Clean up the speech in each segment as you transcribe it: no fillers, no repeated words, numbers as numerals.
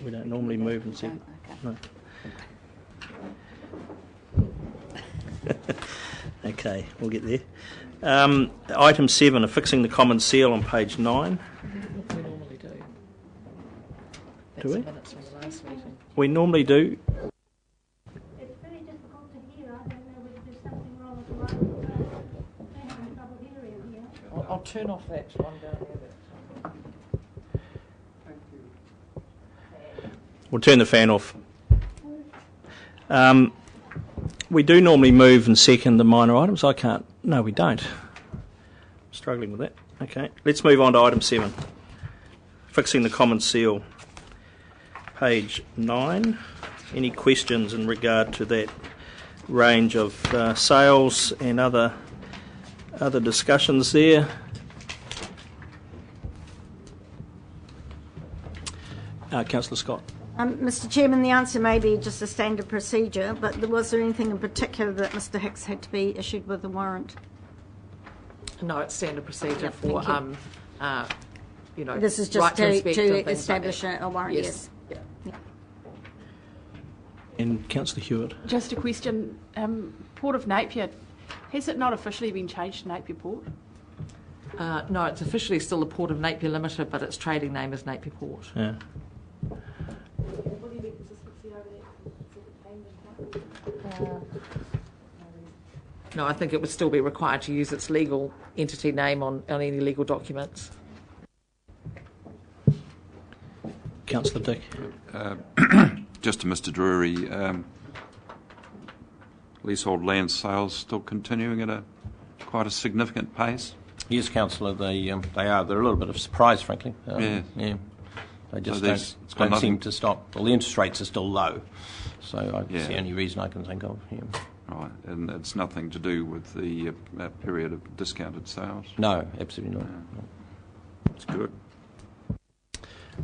We don't normally move and second. Okay. No. Okay, we'll get there. Item 7, affixing the common seal on page 9. We normally do. Do we? That's the minutes from the last meeting. We normally do. It's very difficult to hear. I don't know whether there's something wrong with the microphone. They're having trouble hearing here. I'll turn off that one down there. We'll turn the fan off. We do normally move and second the minor items. I can't. No, we don't. Struggling with that. Okay, let's move on to item 7. Fixing the common seal. Page 9. Any questions in regard to that range of sales and other discussions there? Councillor Scott. Mr. Chairman, the answer may be just a standard procedure, but was there anything in particular that Mr. Hicks had to be issued with a warrant? No, it's standard procedure Yep, for, you know, this is just right to inspect establish a warrant, yes. Yeah. And Councillor Hewitt. Just a question. Port of Napier, has it not officially been changed to Napier Port? No, it's officially still the Port of Napier Limited, but its trading name is Napier Port. Yeah. What do you mean consistency over there? No, I think it would still be required to use its legal entity name on any legal documents. Councillor Dick. Just to Mr Drury, leasehold land sales still continuing at quite a significant pace? Yes, Councillor, they are. They're a little bit of a surprise, frankly. Yeah. They just So don't seem to stop. Well, the interest rates are still low, so that's the Yeah. only reason I can think of. Yeah. Right, and it's nothing to do with the period of discounted sales? No, absolutely not. No. That's good.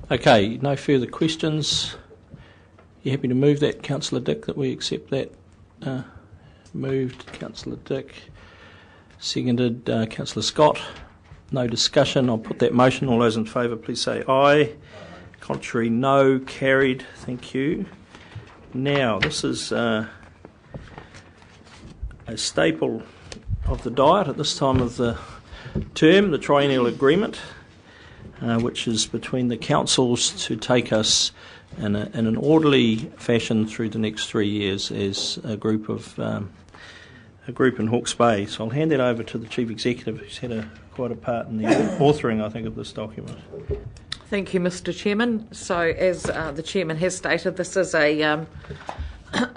Okay, no further questions. You happy to move that, Councillor Dick, that we accept that? Moved, Councillor Dick. Seconded, Councillor Scott. No discussion. I'll put that motion. All those in favour, please say aye. Contrary, no. Carried. Thank you. Now, this is a staple of the diet at this time of the term, the Triennial Agreement, which is between the councils to take us in an orderly fashion through the next 3 years as a group in Hawke's Bay. So I'll hand that over to the Chief Executive, who's had quite a part in the authoring, I think, of this document. Thank you, Mr Chairman. So, as the Chairman has stated, this is a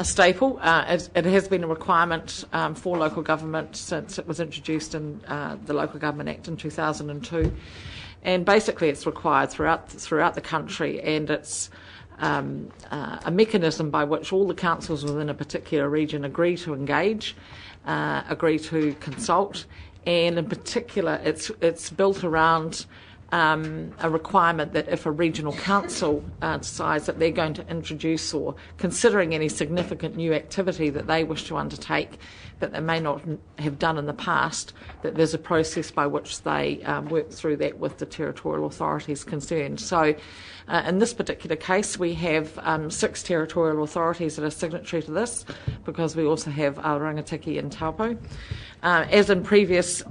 staple. It has been a requirement for local government since it was introduced in the Local Government Act in 2002. And basically it's required throughout the country, and it's a mechanism by which all the councils within a particular region agree to engage, agree to consult, and in particular it's built around a requirement that if a regional council decides that they're going to introduce or considering any significant new activity that they wish to undertake that they may not have done in the past, that there's a process by which they work through that with the territorial authorities concerned. So in this particular case, we have 6 territorial authorities that are signatory to this, because we also have Rangatiki and Taupo. As in previous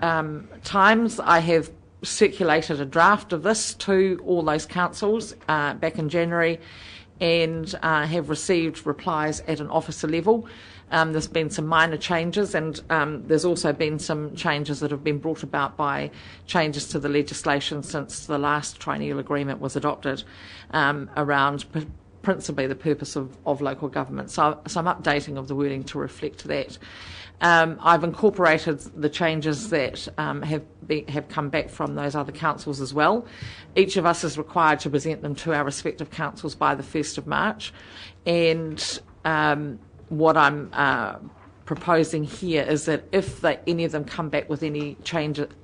times, I have circulated a draft of this to all those councils back in January, and have received replies at an officer level. There's been some minor changes, and there's also been some changes that have been brought about by changes to the legislation since the last Triennial Agreement was adopted around principally the purpose of local government. So some updating of the wording to reflect that. I've incorporated the changes that have come back from those other councils as well. Each of us is required to present them to our respective councils by the 1st of March. And what I'm proposing here is that if any of them come back with any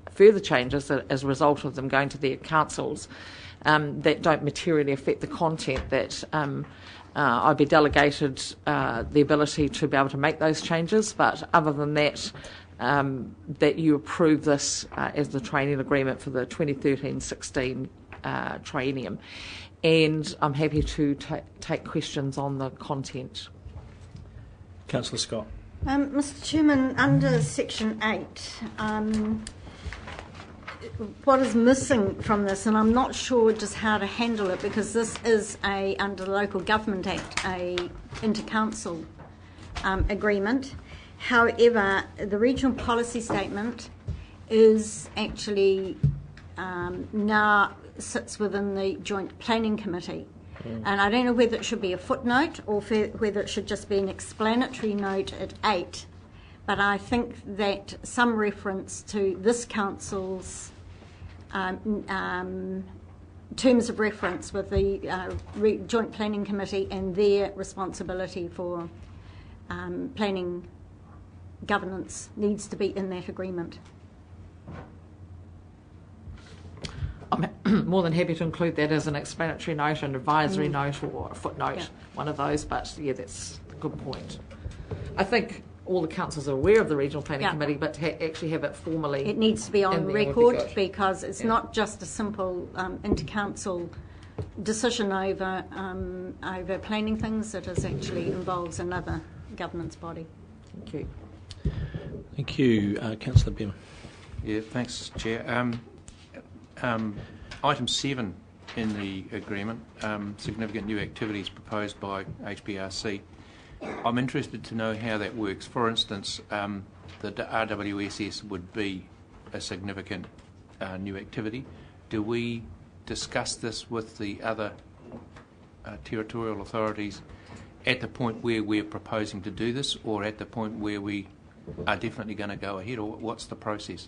further changes as a result of them going to their councils that don't materially affect the content, that I'd be delegated the ability to be able to make those changes. But other than that, that you approve this as the Triennial Agreement for the 2013-16 triennium. And I'm happy to take questions on the content. Councillor Scott. Mr. Chairman, under Section 8, what is missing from this, and I'm not sure just how to handle it, because this is under the Local Government Act, a inter-council agreement. However, the regional policy statement is actually now sits within the Joint Planning Committee. And I don't know whether it should be a footnote or whether it should just be an explanatory note at 8. But I think that some reference to this council's terms of reference with the Joint Planning Committee and their responsibility for planning governance needs to be in that agreement. I'm more than happy to include that as an explanatory note, an advisory note, or a footnote, one of those. But yeah, that's a good point. I think all the councils are aware of the Regional Planning Committee, but to actually have it formally, it needs to be on record, because it's not just a simple inter-council decision over planning things. It is actually involves another governance body. Thank you. Thank you, Councillor Behrman. Yeah, thanks, Chair. Item 7 in the agreement, significant new activities proposed by HBRC. I'm interested to know how that works. For instance, the RWSS would be a significant new activity. Do we discuss this with the other territorial authorities at the point where we're proposing to do this, or at the point where we are definitely going to go ahead, or what's the process?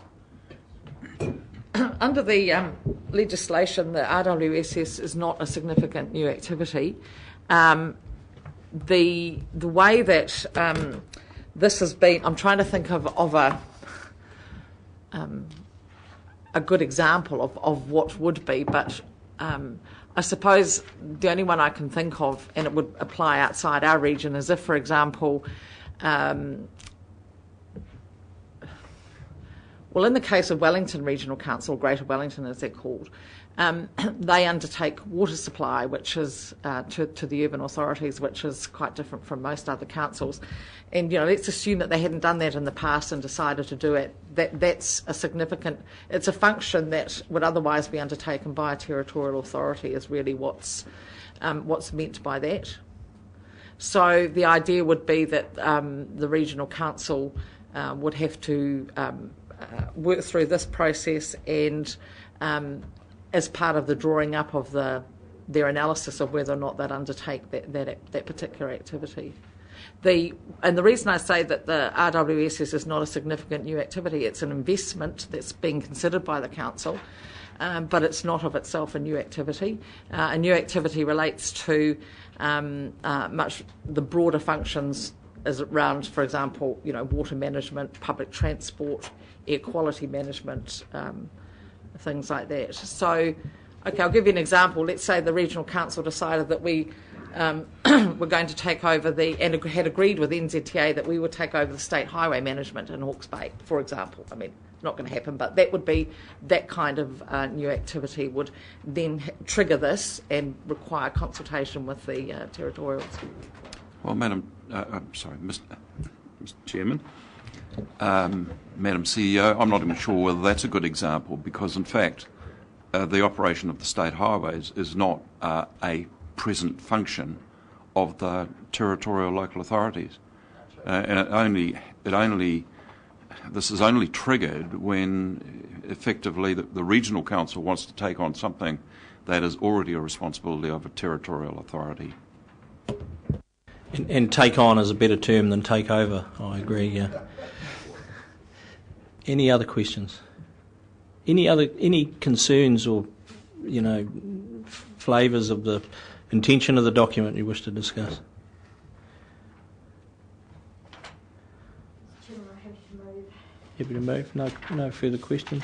Under the legislation, the RWSS is not a significant new activity. The way that this has been, I'm trying to think of a good example of what would be, but I suppose the only one I can think of, and it would apply outside our region, is if, for example, well, in the case of Wellington Regional Council, Greater Wellington as they're called, they undertake water supply, which is to the urban authorities, which is quite different from most other councils. And let's assume that they hadn't done that in the past and decided to do it. That's a significant. It's a function that would otherwise be undertaken by a territorial authority. Is really what's meant by that. So the idea would be that the regional council would have to work through this process, and as part of the drawing up of their analysis of whether or not they'd undertake that particular activity. And the reason I say that the RWSS is not a significant new activity, it's an investment that's being considered by the council, but it's not of itself a new activity. A new activity relates to much the broader functions as around, for example, water management, public transport, air quality management, things like that. So, okay, I'll give you an example. Let's say the regional council decided that we were going to take over and had agreed with NZTA that we would take over the state highway management in Hawke's Bay, for example. I mean, not going to happen, but that would be that kind of new activity would then trigger this and require consultation with the territorials. Well, Mr. Chairman, Madam CEO, I'm not even sure whether that's a good example, because in fact the operation of the state highways is not a present function of the territorial local authorities, and this is only triggered when effectively the regional council wants to take on something that is already a responsibility of a territorial authority. And take on is a better term than take over. I agree. Yeah. Any other questions? Any concerns or flavours of the intention of the document you wish to discuss? Happy to move. No further questions.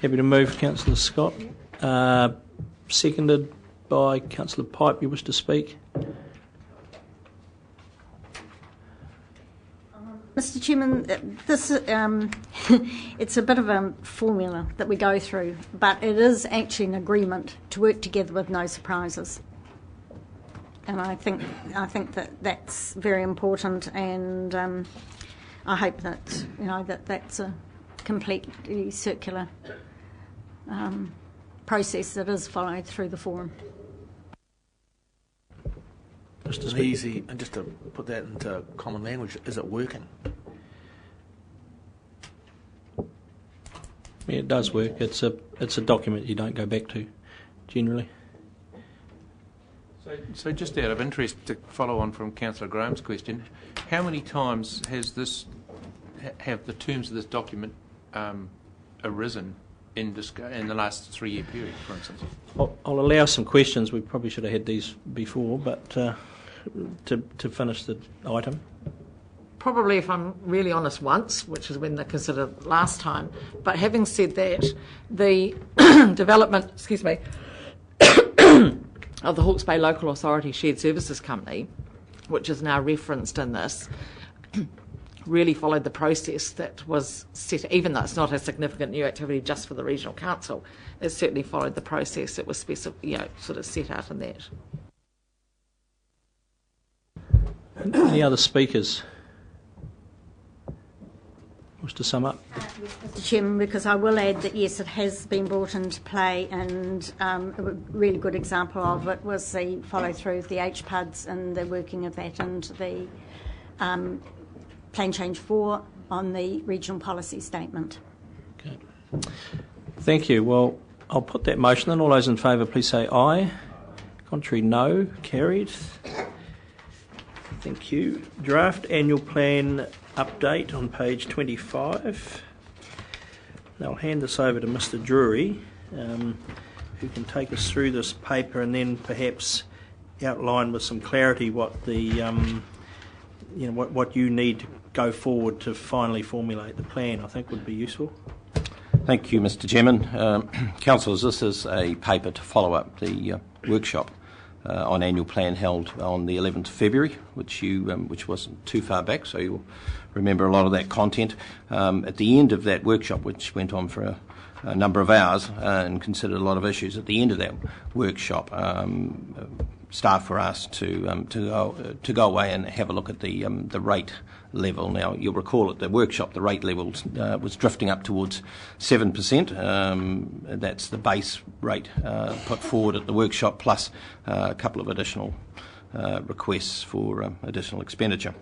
Happy to move, Councillor Scott. Seconded by Councillor Pipe. You wish to speak? Mr. Chairman, this it's a bit of a formula that we go through, but it is actually an agreement to work together with no surprises. And I think that that's very important, and I hope that that's a completely circular process that is followed through the forum. It's easy, and just to put that into common language, is it working? Yeah, it does work. It's a document you don't go back to, generally. So just out of interest, to follow on from Councillor Graham's question, how many times have the terms of this document arisen in the last 3-year period, for instance? I'll allow some questions. We probably should have had these before, but to finish the item. Probably, if I'm really honest, once, which is when they considered last time. But having said that, the development, of the Hawke's Bay Local Authority Shared Services Company, which is now referenced in this, really followed the process that was set, even though it's not a significant new activity just for the Regional Council, it certainly followed the process that was sort of set out in that. Any other speakers? Wish to sum up? Mr. Chairman, because I will add that yes, it has been brought into play, and a really good example of it was the follow through of the HPUDs and the working of that into the Plan Change 4 on the regional policy statement. Okay. Thank you. Well, I'll put that motion in. All those in favour, please say aye. Contrary, no. Carried. Thank you. Draft annual plan update on page 25. Now I'll hand this over to Mr. Drury, who can take us through this paper and then perhaps outline with some clarity what the what you need to go forward to finally formulate the plan. I think would be useful. Thank you, Mr. Chairman. Councillors, this is a paper to follow up the workshop on annual plan held on the 11th of February, which wasn't too far back, so you'll remember a lot of that content. At the end of that workshop, which went on for a number of hours and considered a lot of issues, at the end of that workshop, staff were asked to go away and have a look at the rate level. Now, you'll recall at the workshop the rate level was drifting up towards 7%. That's the base rate put forward at the workshop, plus a couple of additional requests for additional expenditure.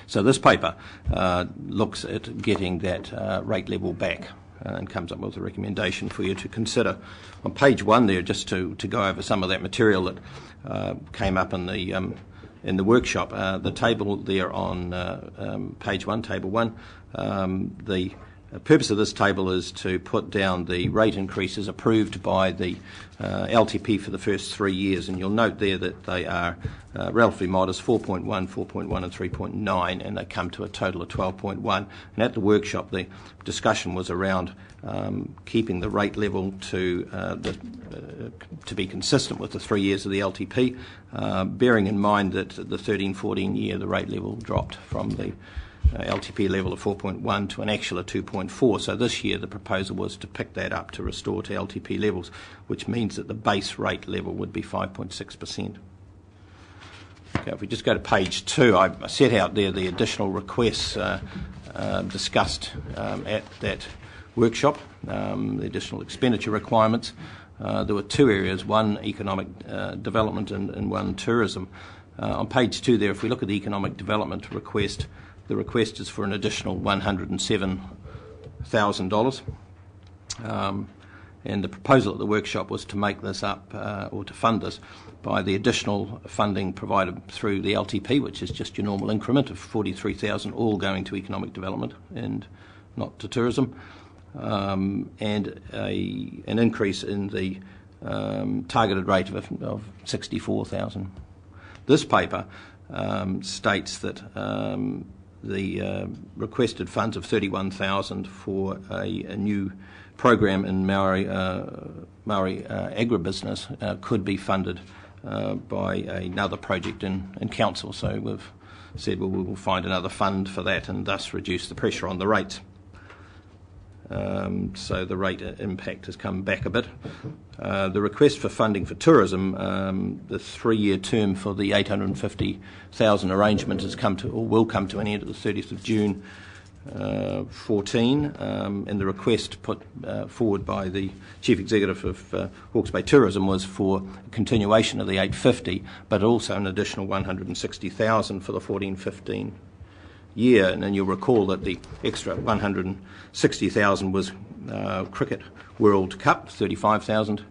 So this paper looks at getting that rate level back and comes up with a recommendation for you to consider. On page 1 there, just to go over some of that material that came up in the workshop, the table there on page 1, table 1, the purpose of this table is to put down the rate increases approved by the LTP for the first 3 years, and you'll note there that they are relatively modest, 4.1, 4.1 and 3.9, and they come to a total of 12.1. And at the workshop the discussion was around keeping the rate level to be consistent with the 3 years of the LTP, bearing in mind that the 13-14 year the rate level dropped from the LTP level of 4.1 to an actual of 2.4. So this year the proposal was to pick that up to restore to LTP levels, which means that the base rate level would be 5.6%. Okay, if we just go to page 2, I set out there the additional requests discussed at that workshop, the additional expenditure requirements. There were 2 areas, one economic development and one tourism. On page 2 there, if we look at the economic development request, the request is for an additional $107,000. And the proposal at the workshop was to make this up or to fund this by the additional funding provided through the LTP, which is just your normal increment of $43,000, all going to economic development and not to tourism, and an increase in the targeted rate of $64,000. This paper states that the requested funds of $31,000 for a new program in Maori agribusiness could be funded by another project in council. So we've said, well, we will find another fund for that and thus reduce the pressure on the rates. So the rate impact has come back a bit. The request for funding for tourism, the 3-year term for the 850,000 arrangement has come to, or will come to an end at the 30th of June 14, and the request put forward by the Chief Executive of Hawke's Bay Tourism was for a continuation of the 850, but also an additional 160,000 for the 14-15 year. And then you'll recall that the extra 160,000 was Cricket World Cup, 35,000,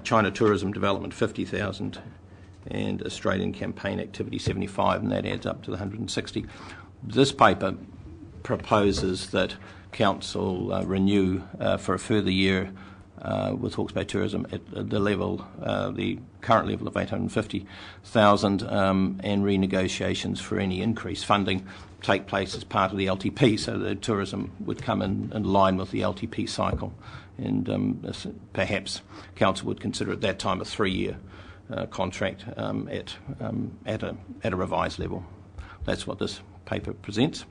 China Tourism Development, 50,000, and Australian Campaign Activity, 75, and that adds up to the 160. This paper proposes that Council renew for a further year with Hawke's Bay Tourism at the level, the current level of 850,000, and renegotiations for any increased funding take place as part of the LTP, so the tourism would come in line with the LTP cycle, and perhaps Council would consider at that time a 3-year contract at a revised level. That's what this paper presents.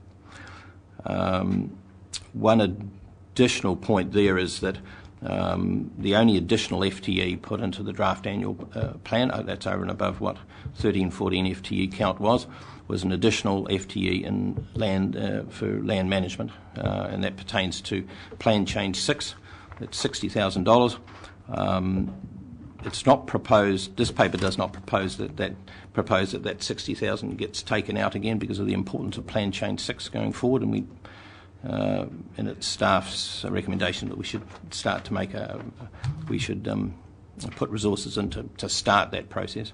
One additional point there is that the only additional FTE put into the draft annual plan, that's over and above what 13-14 FTE count was an additional FTE in land for land management, and that pertains to Plan Change 6. It's $60,000. It's not proposed. This paper does not propose that 60,000 gets taken out again because of the importance of Plan Change 6 going forward, and we. And its staff's recommendation that we should start to make put resources in to start that process.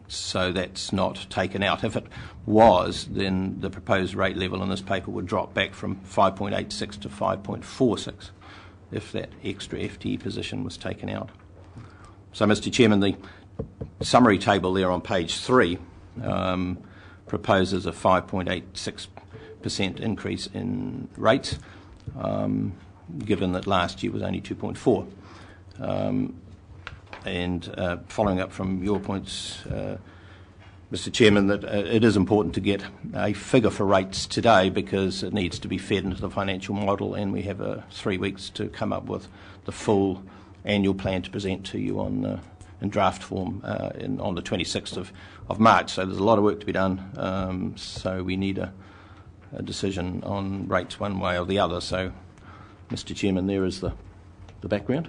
So that's not taken out. If it was, then the proposed rate level in this paper would drop back from 5.86 to 5.46 if that extra FTE position was taken out. So, Mr. Chairman, the summary table there on page 3 proposes a 5.86% increase in rates, given that last year was only 2.4. And following up from your points, Mr. Chairman, that it is important to get a figure for rates today because it needs to be fed into the financial model, and we have 3 weeks to come up with the full annual plan to present to you on in draft form on the 26th of March. So there's a lot of work to be done. So we need a decision on rates one way or the other. So, Mr. Chairman, there is the background.